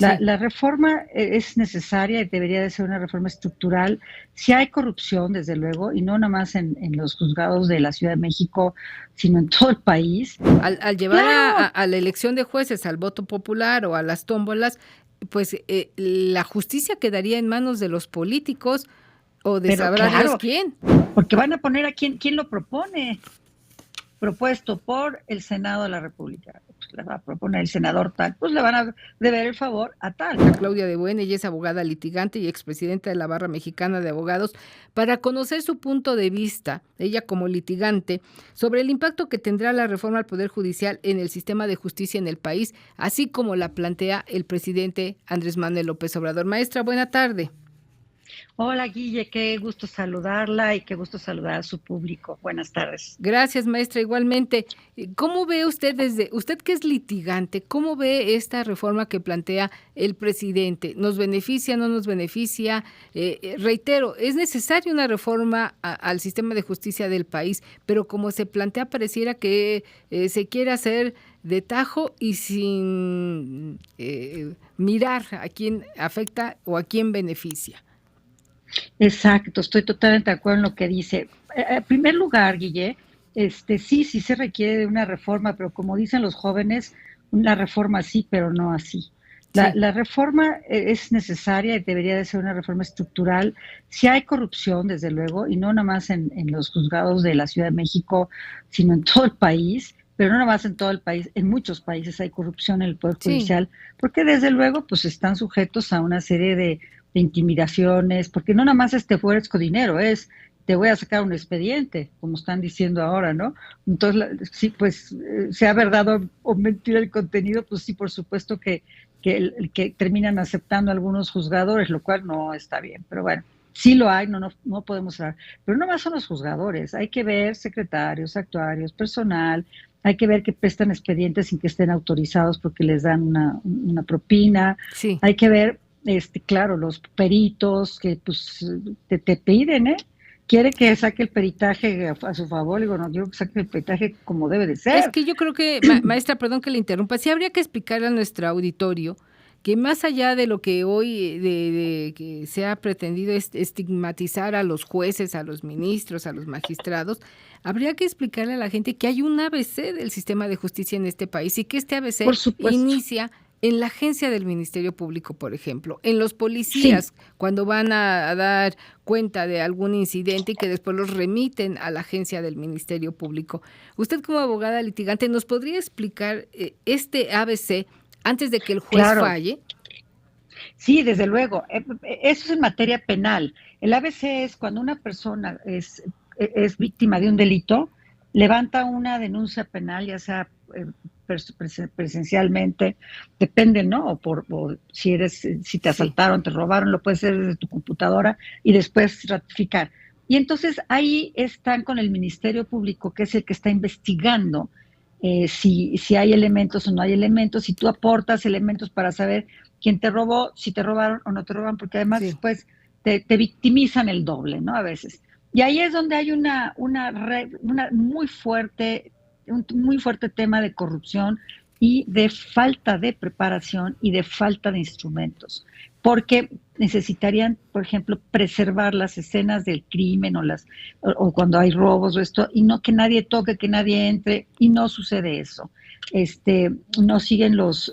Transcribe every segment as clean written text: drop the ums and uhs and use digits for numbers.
Sí. La reforma es necesaria y debería de ser una reforma estructural. Si hay corrupción, desde luego, y no nada más en los juzgados de la Ciudad de México, sino en todo el país. Al llevar Claro, a la elección de jueces, al voto popular o a las tómbolas, pues la justicia quedaría en manos de los políticos o de pero sabrá Dios claro, quién. porque van a poner a quién lo propone, propuesto por el Senado de la República. Pues le va a proponer el senador tal, pues le van a deber el favor a tal. A Claudia de Buena, ella es abogada litigante y expresidenta de la Barra Mexicana de Abogados, para conocer su punto de vista, ella como litigante, sobre el impacto que tendrá la reforma al Poder Judicial en el sistema de justicia en el país, así como la plantea el presidente Andrés Manuel López Obrador. Maestra, buena tarde. Hola Guille, qué gusto saludarla y qué gusto saludar a su público. Buenas tardes. Gracias, maestra. Igualmente, ¿cómo ve usted usted que es litigante, cómo ve esta reforma que plantea el presidente? ¿Nos beneficia, no nos beneficia? Reitero, es necesaria una reforma al sistema de justicia del país, pero como se plantea, pareciera que se quiere hacer de tajo y sin mirar a quién afecta o a quién beneficia. Exacto, estoy totalmente de acuerdo en lo que dice. En primer lugar, Guille, sí se requiere de una reforma, pero como dicen los jóvenes, una reforma sí, pero no así. Sí. La reforma es necesaria y debería de ser una reforma estructural. Si hay corrupción, desde luego, y no nada más en los juzgados de la Ciudad de México, sino en todo el país, pero no nada más en todo el país, en muchos países hay corrupción en el Poder Sí. Judicial, porque desde luego pues están sujetos a una serie de intimidaciones, porque no nada más te ofrezco dinero, te voy a sacar un expediente, como están diciendo ahora, ¿no? Entonces, sí, pues, sea verdad o mentira el contenido, pues sí, por supuesto que terminan aceptando algunos juzgadores, lo cual no está bien, pero bueno, sí lo hay, no podemos hablar. Pero no más son los juzgadores, hay que ver secretarios, actuarios, personal, hay que ver que prestan expedientes sin que estén autorizados porque les dan una propina, Sí. hay que ver claro, los peritos que pues te piden, ¿eh? Quiere que saque el peritaje a su favor, digo, no, digo que saque el peritaje como debe de Es ser. que yo creo que, maestra, perdón que le interrumpa, sí habría que explicarle a nuestro auditorio que más allá de lo que hoy de que se ha pretendido estigmatizar a los jueces, a los ministros, a los magistrados, habría que explicarle a la gente que hay un ABC del sistema de justicia en este país y que este ABC Por supuesto, inicia en la agencia del Ministerio Público, por ejemplo, en los sí, policías, cuando van a dar cuenta de algún incidente y que después los remiten a la agencia del Ministerio Público. Usted como abogada litigante, ¿nos podría explicar este ABC antes de que el juez claro, falle? sí, desde luego. Eso es en materia penal. El ABC es cuando una persona es víctima de un delito, levanta una denuncia penal, ya sea presencialmente, depende, ¿no? O si te Sí, asaltaron, te robaron, lo puedes hacer desde tu computadora y después ratificar. Y entonces ahí están con el Ministerio Público, que es el que está investigando si hay elementos o no hay elementos, si tú aportas elementos para saber quién te robó, si te robaron o no te roban, porque además sí. después te victimizan el doble, ¿no? A veces. Y ahí es donde hay una muy fuerte tema de corrupción y de falta de preparación y de falta de instrumentos, porque necesitarían, por ejemplo, preservar las escenas del crimen o cuando hay robos o esto, y no que nadie toque, que nadie entre, y no sucede eso. No siguen los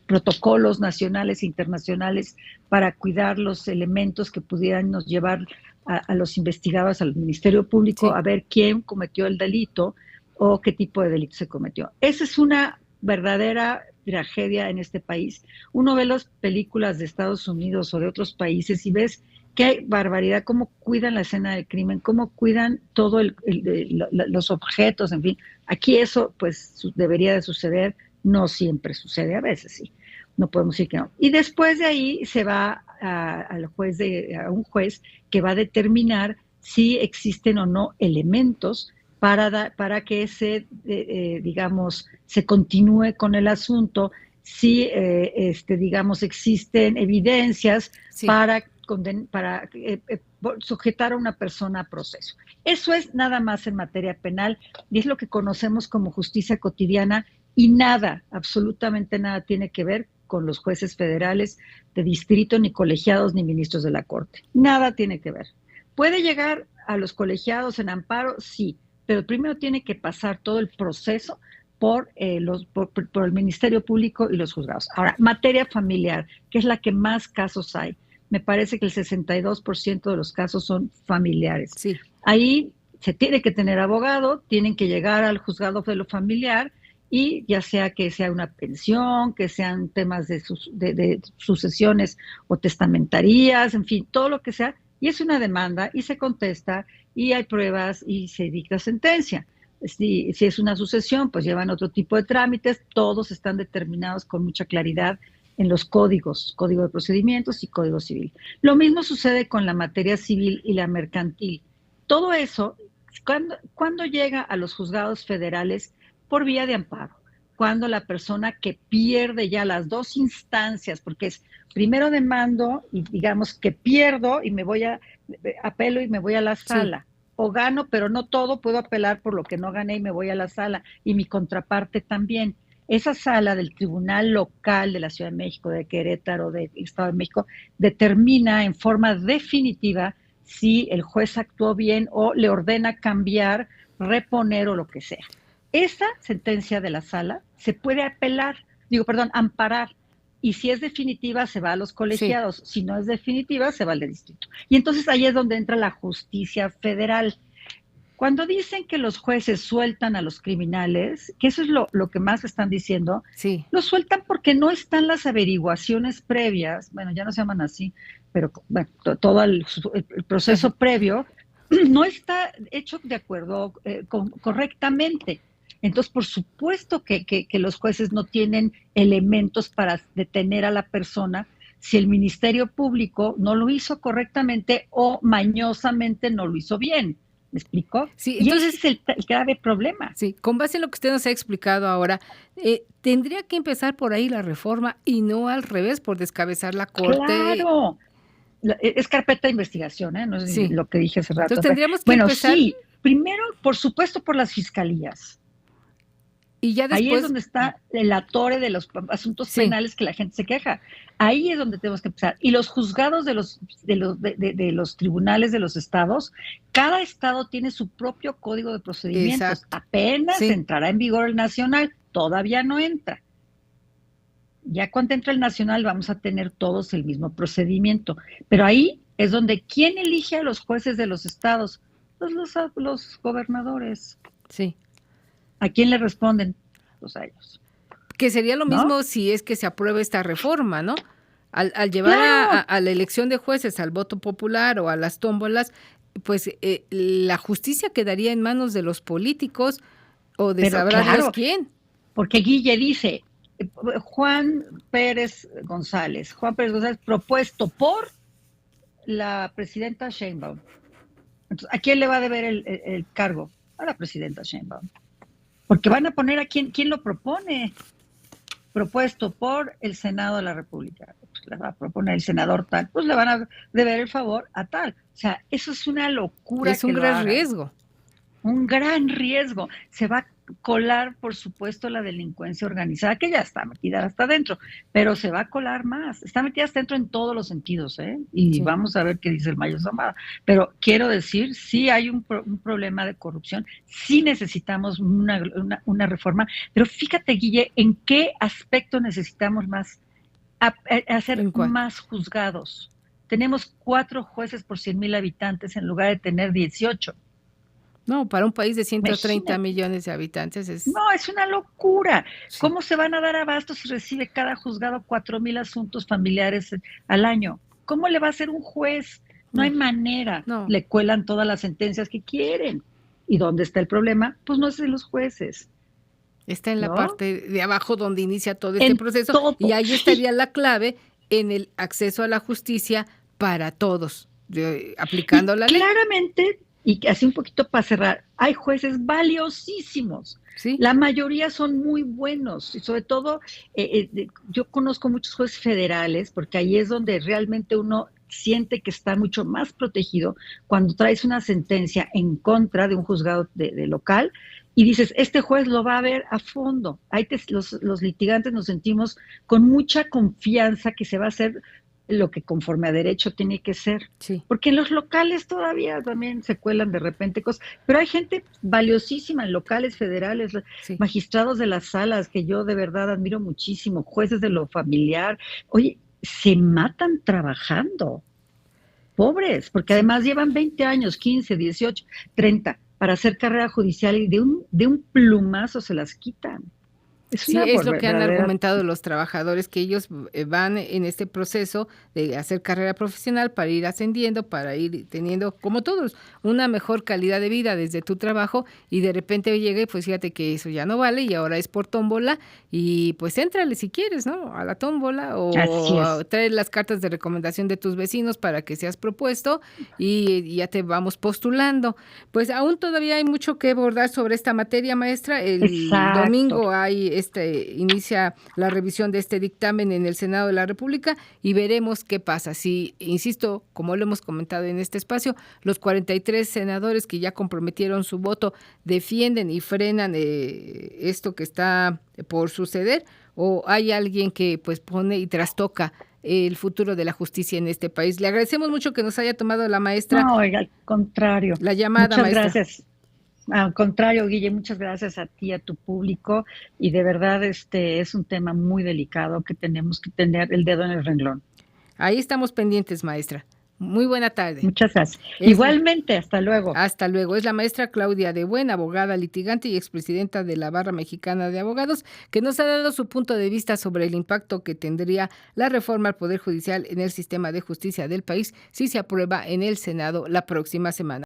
protocolos nacionales e internacionales para cuidar los elementos que pudieran nos llevar a los investigadores, al Ministerio Público, Sí. a ver quién cometió el delito o qué tipo de delito se cometió. Esa es una verdadera tragedia en este país. Uno ve las películas de Estados Unidos o de otros países y ves qué barbaridad, cómo cuidan la escena del crimen, cómo cuidan todo los objetos, en fin. Aquí eso pues debería de suceder, no siempre sucede, a veces sí, no podemos decir que no. Y después de ahí se va a un juez que va a determinar si existen o no elementos para que digamos, se continúe con el asunto, si, digamos, existen evidencias Sí. para sujetar a una persona a proceso. Eso es nada más en materia penal y es lo que conocemos como justicia cotidiana y nada, absolutamente nada tiene que ver con los jueces federales de distrito, ni colegiados, ni ministros de la Corte. Nada tiene que ver. ¿Puede llegar a los colegiados en amparo? Sí, pero primero tiene que pasar todo el proceso por el Ministerio Público y los juzgados. Ahora, materia familiar, que es la que más casos hay. Me parece que el 62% de los casos son familiares. Sí. Ahí se tiene que tener abogado, tienen que llegar al juzgado de lo familiar y ya sea que sea una pensión, que sean temas de sucesiones o testamentarías, en fin, todo lo que sea, y es una demanda y se contesta y hay pruebas y se dicta sentencia. Si es una sucesión, pues llevan otro tipo de trámites, todos están determinados con mucha claridad en los códigos, código de procedimientos y código civil. Lo mismo sucede con la materia civil y la mercantil. Todo eso, cuando llega a los juzgados federales por vía de amparo, cuando la persona que pierde ya las dos instancias, porque es primero demando y digamos que pierdo y apelo y me voy a la sala, sí, o gano, pero no todo, puedo apelar por lo que no gané y me voy a la sala, y mi contraparte también. Esa sala del Tribunal Local de la Ciudad de México, de Querétaro, del Estado de México, determina en forma definitiva si el juez actuó bien o le ordena cambiar, reponer o lo que sea. Esa sentencia de la sala se puede amparar. Y si es definitiva, se va a los colegiados. Sí. Si no es definitiva, se va al de distrito. Y entonces ahí es donde entra la justicia federal. Cuando dicen que los jueces sueltan a los criminales, que eso es lo que más están diciendo, sí, los sueltan porque no están las averiguaciones previas, bueno, ya no se llaman así, pero bueno, todo el proceso previo no está hecho de acuerdo correctamente. Entonces, por supuesto que los jueces no tienen elementos para detener a la persona si el Ministerio Público no lo hizo correctamente o mañosamente no lo hizo bien. ¿Me explico? Sí, entonces, y ese es el grave problema. Sí, con base en lo que usted nos ha explicado ahora, ¿tendría que empezar por ahí la reforma y no al revés, por descabezar la Corte? ¡Claro! Es carpeta de investigación, no es sí, lo que dije hace rato. Entonces tendríamos que empezar... Sí, primero, por supuesto, por las fiscalías. Y ya después... Ahí es donde está el atore de los asuntos penales que la gente se queja. Ahí es donde tenemos que empezar. Y los juzgados de los tribunales de los estados, cada estado tiene su propio código de procedimientos. Exacto. Apenas entrará en vigor el nacional, todavía no entra. Ya cuando entra el nacional vamos a tener todos el mismo procedimiento. Pero ahí es donde, ¿quién elige a los jueces de los estados? Pues los gobernadores. Sí. ¿A quién le responden? Pues a ellos. Que sería lo mismo si es que se aprueba esta reforma, ¿no? Al llevar a la elección de jueces al voto popular o a las tómbolas, pues la justicia quedaría en manos de los políticos o de sabrá Dios quién. Porque Guille dice, Juan Pérez González propuesto por la presidenta Sheinbaum. Entonces, ¿a quién le va a deber el cargo? A la presidenta Sheinbaum. Porque van a poner a quién lo propone. Propuesto por el Senado de la República. Pues le va a proponer el senador tal. Pues le van a deber el favor a tal. O sea, eso es una locura. Es un gran riesgo. Un gran riesgo. Se va a colar, por supuesto, la delincuencia organizada, que ya está metida hasta adentro, pero se va a colar más. Está metida hasta adentro en todos los sentidos, y vamos a ver qué dice el Mayo Zambada. Pero quiero decir, sí hay un problema de corrupción, sí necesitamos una reforma, pero fíjate, Guille, ¿en qué aspecto necesitamos más? Hacer más juzgados. Tenemos 4 jueces por 100,000 habitantes en lugar de tener 18. No, para un país de 130 millones de habitantes es... No, es una locura. Sí. ¿Cómo se van a dar abasto si recibe cada juzgado 4,000 asuntos familiares al año? ¿Cómo le va a hacer un juez? No hay manera. No. Le cuelan todas las sentencias que quieren. ¿Y dónde está el problema? Pues no es de los jueces. Está en la parte de abajo donde inicia todo este proceso. Todo. Y ahí estaría la clave en el acceso a la justicia para todos, aplicando la ley. Claramente... Y así un poquito para cerrar, hay jueces valiosísimos. ¿Sí? La mayoría son muy buenos. Y sobre todo, yo conozco muchos jueces federales, porque ahí es donde realmente uno siente que está mucho más protegido cuando traes una sentencia en contra de un juzgado de local, y dices, este juez lo va a ver a fondo. Los litigantes nos sentimos con mucha confianza que se va a hacer lo que conforme a derecho tiene que ser. Sí. Porque en los locales todavía también se cuelan de repente cosas, pero hay gente valiosísima en locales federales, Sí. magistrados de las salas que yo de verdad admiro muchísimo, jueces de lo familiar. Oye, se matan trabajando, pobres, porque además llevan 20 años, 15, 18, 30 para hacer carrera judicial y de un plumazo se las quitan. Es Sí, una es lo que han verdadera... argumentado los trabajadores, que ellos van en este proceso de hacer carrera profesional para ir ascendiendo, para ir teniendo, como todos, una mejor calidad de vida desde tu trabajo, y de repente llegue, pues fíjate que eso ya no vale y ahora es por tómbola, y pues éntrale si quieres, ¿no? A la tómbola, Así o es. trae las cartas de recomendación de tus vecinos para que seas propuesto y ya te vamos postulando. Pues aún todavía hay mucho que abordar sobre esta materia, maestra. El Exacto. domingo inicia la revisión de este dictamen en el Senado de la República y veremos qué pasa. Si, insisto, como lo hemos comentado en este espacio, los 43 senadores que ya comprometieron su voto defienden y frenan esto que está por suceder, o hay alguien que pues pone y trastoca el futuro de la justicia en este país. Le agradecemos mucho que nos haya tomado la maestra No, oiga, al contrario. la llamada, Muchas maestra. gracias. Al contrario, Guille, muchas gracias a ti, a tu público, y de verdad este es un tema muy delicado que tenemos que tener el dedo en el renglón. Ahí estamos pendientes, maestra. Muy buena tarde. Muchas gracias. Es Igualmente, hasta luego. Hasta luego. Es la maestra Claudia de Buen, abogada litigante y expresidenta de la Barra Mexicana de Abogados, que nos ha dado su punto de vista sobre el impacto que tendría la reforma al Poder Judicial en el sistema de justicia del país si se aprueba en el Senado la próxima semana.